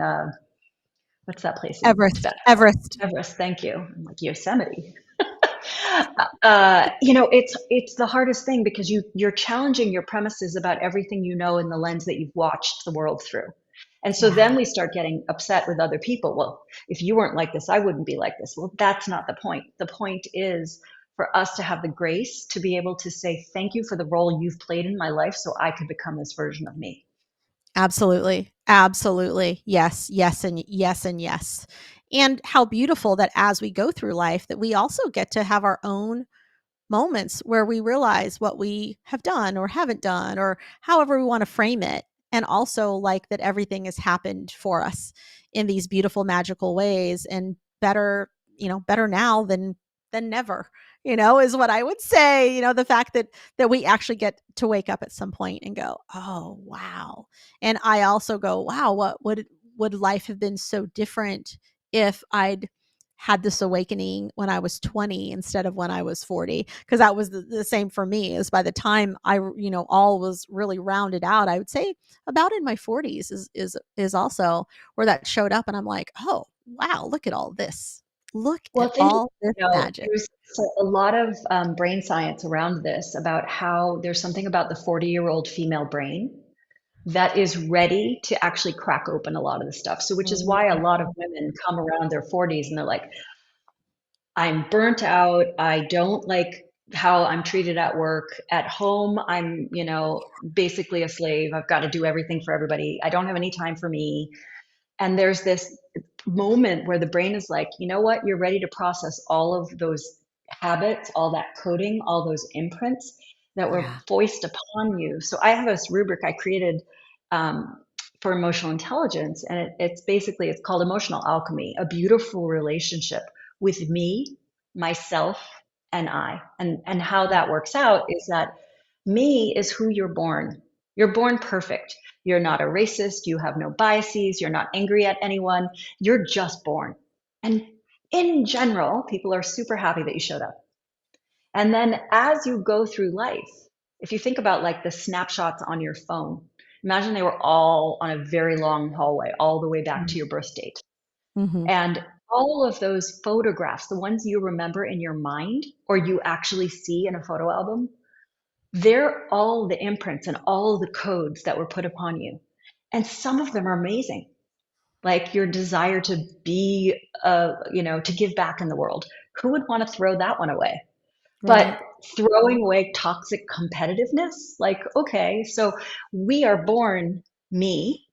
what's that place in Everest. Everest. Everest? Thank you. I'm like, Yosemite. It's the hardest thing because you're challenging your premises about everything you know in the lens that you've watched the world through. And so Yeah. then we start getting upset with other people. Well, if you weren't like this, I wouldn't be like this. Well, that's not the point. The point is for us to have the grace to be able to say, thank you for the role you've played in my life so I could become this version of me. Absolutely. Absolutely. Yes, yes, and yes, and yes. And how beautiful that as we go through life, that we also get to have our own moments where we realize what we have done or haven't done, or however we want to frame it. And also, like, that everything has happened for us in these beautiful, magical ways, and better, better now than never, is what I would say. The fact that we actually get to wake up at some point and go, oh wow. And I also go, wow, what would life have been so different if I'd had this awakening when I was 20 instead of when I was 40? Because that was the same for me. Is by the time I, all was really rounded out, I would say about in my 40s is also where that showed up. And I'm like, oh, wow, look at all this. Look Well, at think, all this magic. there's a lot of brain science around this about how there's something about the 40-year-old female brain that is ready to actually crack open a lot of the stuff. So, which is why a lot of women come around their 40s and they're like, I'm burnt out. I don't like how I'm treated at work. At home, I'm, basically a slave. I've got to do everything for everybody. I don't have any time for me. And there's this moment where the brain is like, you know what? You're ready to process all of those habits, all that coding, all those imprints that were Yeah. foisted upon you. So I have this rubric I created for emotional intelligence, and it's called emotional alchemy, a beautiful relationship with me, myself, and I. And how that works out is that me is who you're born. You're born perfect. You're not a racist. You have no biases. You're not angry at anyone. You're just born. And in general, people are super happy that you showed up. And then as you go through life, if you think about like the snapshots on your phone, imagine they were all on a very long hallway, all the way back to your birth date. Mm-hmm. And all of those photographs, the ones you remember in your mind or you actually see in a photo album, they're all the imprints and all the codes that were put upon you. And some of them are amazing, like your desire to be, to give back in the world, Who would want to throw that one away? Right. But throwing away toxic competitiveness, like, okay, so we are born me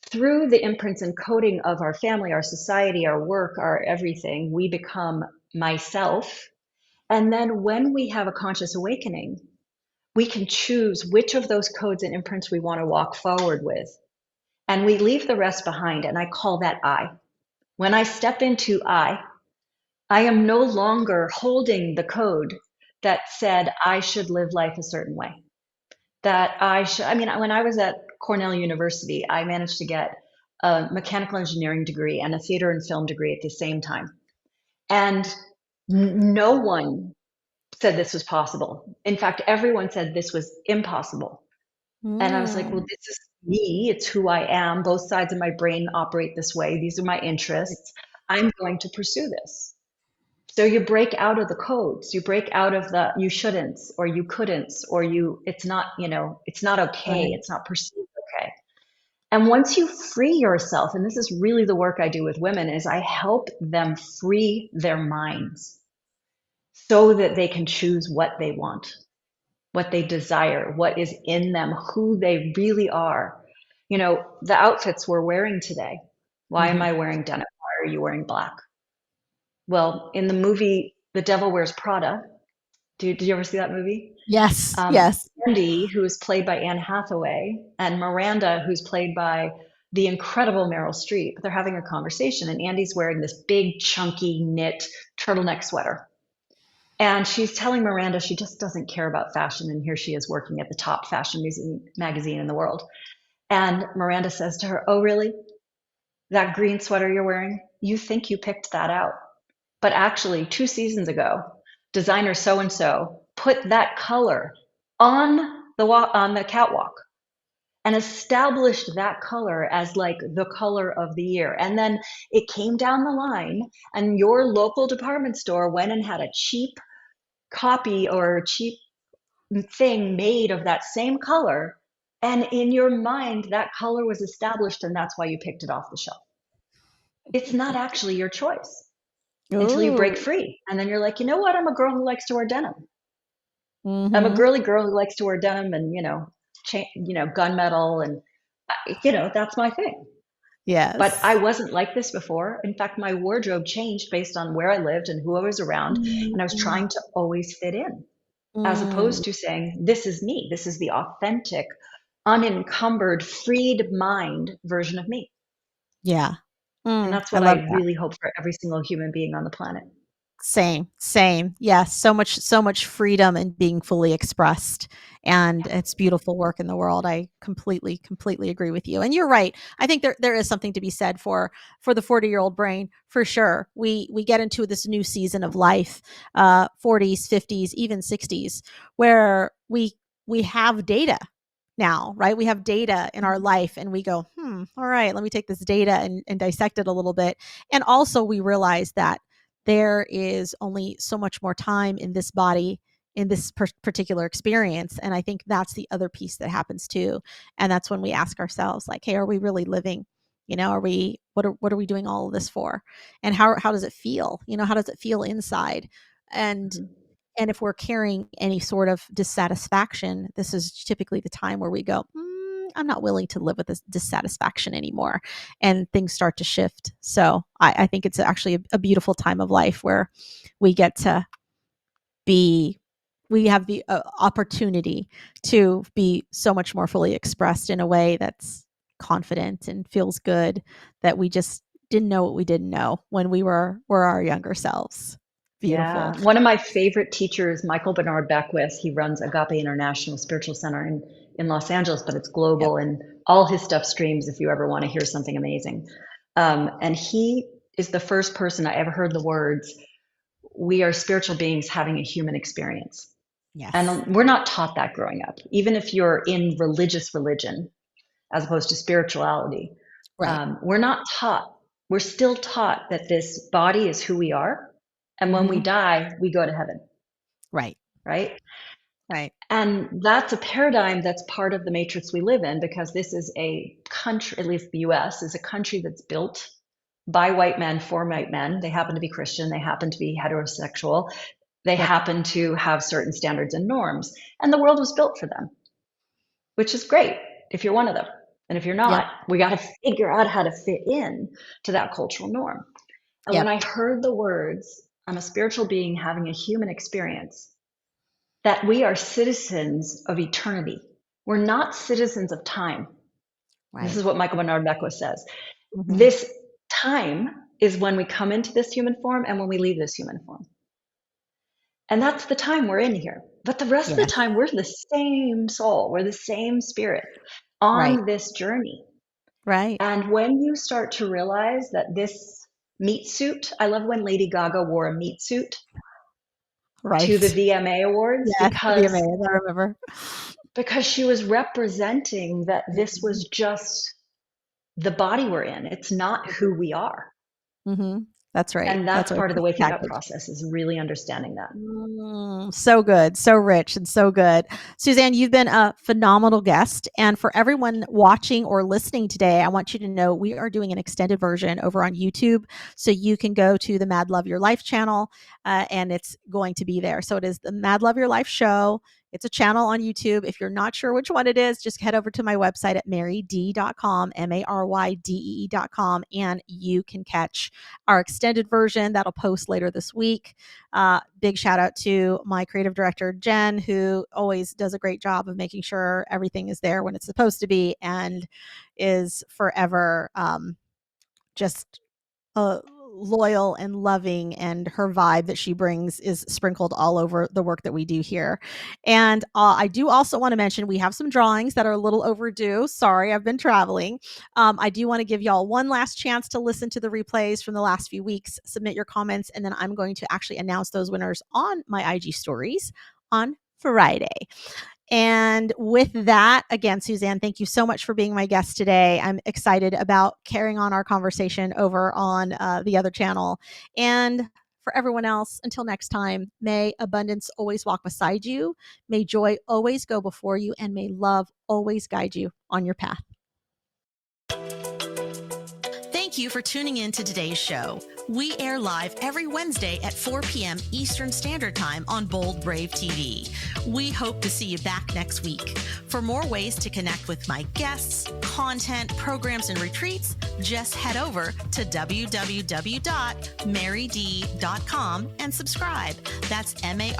through the imprints and coding of our family, our society, our work, our everything. We become myself. And then when we have a conscious awakening, we can choose which of those codes and imprints we want to walk forward with. And we leave the rest behind. And I call that I. When I step into I am no longer holding the code that said I should live life a certain way. That I should, I mean, when I was at Cornell University, I managed to get a mechanical engineering degree and a theater and film degree at the same time. And no one said this was possible. In fact, everyone said this was impossible. And I was like, well, Mm. this is me. It's who I am. Both sides of my brain operate this way. These are my interests. I'm going to pursue this. So you break out of the codes. You break out of the you shouldn'ts or you couldn'ts or it's not, it's not okay. Right. It's not perceived okay. And once you free yourself, and this is really the work I do with women, is I help them free their minds so that they can choose what they want, what they desire, what is in them, who they really are. The outfits we're wearing today. Why am Mm-hmm. I wearing denim? Why are you wearing black? Well, in the movie The Devil Wears Prada, did you ever see that movie? Yes. Yes. Andy, who is played by Anne Hathaway, and Miranda, who's played by the incredible Meryl Streep, they're having a conversation, and Andy's wearing this big, chunky, knit turtleneck sweater. And she's telling Miranda she just doesn't care about fashion, and here she is working at the top fashion magazine in the world. And Miranda says to her, "Oh, really? That green sweater you're wearing? You think you picked that out. But actually, 2 seasons ago, designer so-and-so put that color on the catwalk and established that color as like the color of the year. And then it came down the line and your local department store went and had a cheap copy or cheap thing made of that same color. And in your mind, that color was established and that's why you picked it off the shelf. It's not actually your choice until you break Ooh. free. And then you're like, you know what? I'm a girl who likes to wear denim. I'm a Mm-hmm. girly girl who likes to wear denim and, gunmetal. And, that's my thing. But I Yes. wasn't like this before. In fact, my wardrobe changed based on where I lived and who I was around. And I was Mm. trying to always fit in, as Mm. opposed to saying, this is me. This is the authentic, unencumbered, freed mind version of me. Yeah. And Mm. that's I what love I that. really hope for every single human being on the planet. Same, same. Yes, so much freedom and being fully expressed. And it's beautiful work in the world. I completely agree with you. And you're right. I think there is something to be said for the 40-year-old brain, for sure. We get into this new season of life, 40s, 50s, even 60s, where we have data now, right? We have data in our life and we go, all right, let me take this data and dissect it a little bit. And also we realize that there is only so much more time in this body in this particular experience. And I think that's the other piece that happens too. And that's when we ask ourselves, like, hey, are we really living? Are we, what are we doing all of this for? And how does it feel? How does it feel inside? And Mhm. and if we're carrying any sort of dissatisfaction, this is typically the time where we go, I'm not willing to live with this dissatisfaction anymore. And things start to shift. So I think it's actually a beautiful time of life where we get to we have the opportunity to be so much more fully expressed in a way that's confident and feels good, that we just didn't know what we didn't know when were our younger selves. Beautiful. Yeah. One of my favorite teachers, Michael Bernard Beckwith, he runs Agape International Spiritual Center in Los Angeles, but it's Yep. global and all his stuff streams if you ever want to hear something amazing. And he is the first person I ever heard the words, we are spiritual beings having a human experience. Yes. And we're not taught that growing up. Even if you're in religious religion, as opposed to spirituality, Right. we're not taught. We're still taught that this body is who we are. And when we Mm-hmm. die, we go to heaven, Right. right? Right. And that's a paradigm that's part of the matrix we live in, because this is a country, at least the US, is a country that's built by white men for white men. They happen to be Christian. They happen to be heterosexual. They happen to have certain standards and norms. And the world was built for them, which is great if you're one of them. And if you're not, we got to figure out how to fit in to that cultural norm. And when I heard the words, I'm a spiritual being having a human experience, that we are citizens of eternity. We're not citizens of time. Right. This is what Michael Bernard Beckwith says. Mm-hmm. This time is when we come into this human form and when we leave this human form. And that's the time we're in here. But the rest of the time, we're the same soul. We're the same spirit on this journey. Right. And when you start to realize that this meat suit, I love when Lady Gaga wore a meat suit to the VMA Awards. Yes, because the VMAs, I remember. Because she was representing that this was just the body we're in. It's not who we are. Mm-hmm. That's right. And that's part of the waking up process, is really understanding that. So good. So rich and so good. Susanne, you've been a phenomenal guest. And for everyone watching or listening today, I want you to know we are doing an extended version over on YouTube. So you can go to the Mad Love Your Life channel and it's going to be there. So it is the Mad Love Your Life show. It's a channel on YouTube. If you're not sure which one it is, just head over to my website at marydee.com, MARYDEE.com, and you can catch our extended version that'll post later this week. Big shout out to my creative director, Jen, who always does a great job of making sure everything is there when it's supposed to be and is forever just loyal and loving, and her vibe that she brings is sprinkled all over the work that we do here. And I do also want to mention we have some drawings that are a little overdue. Sorry, I've been traveling. I do want to give y'all one last chance to listen to the replays from the last few weeks, submit your comments, and then I'm going to actually announce those winners on my IG stories on Friday. And with that, again, Susanne, thank you so much for being my guest today. I'm excited about carrying on our conversation over on the other channel. And for everyone else, until next time, may abundance always walk beside you. May joy always go before you, and may love always guide you on your path. Thank you for tuning in to today's show. We air live every Wednesday at 4 p.m. Eastern Standard Time on Bold Brave TV. We hope to see you back next week. For more ways to connect with my guests, content, programs, and retreats, just head over to www.marydee.com and subscribe. That's MARYDEE.com.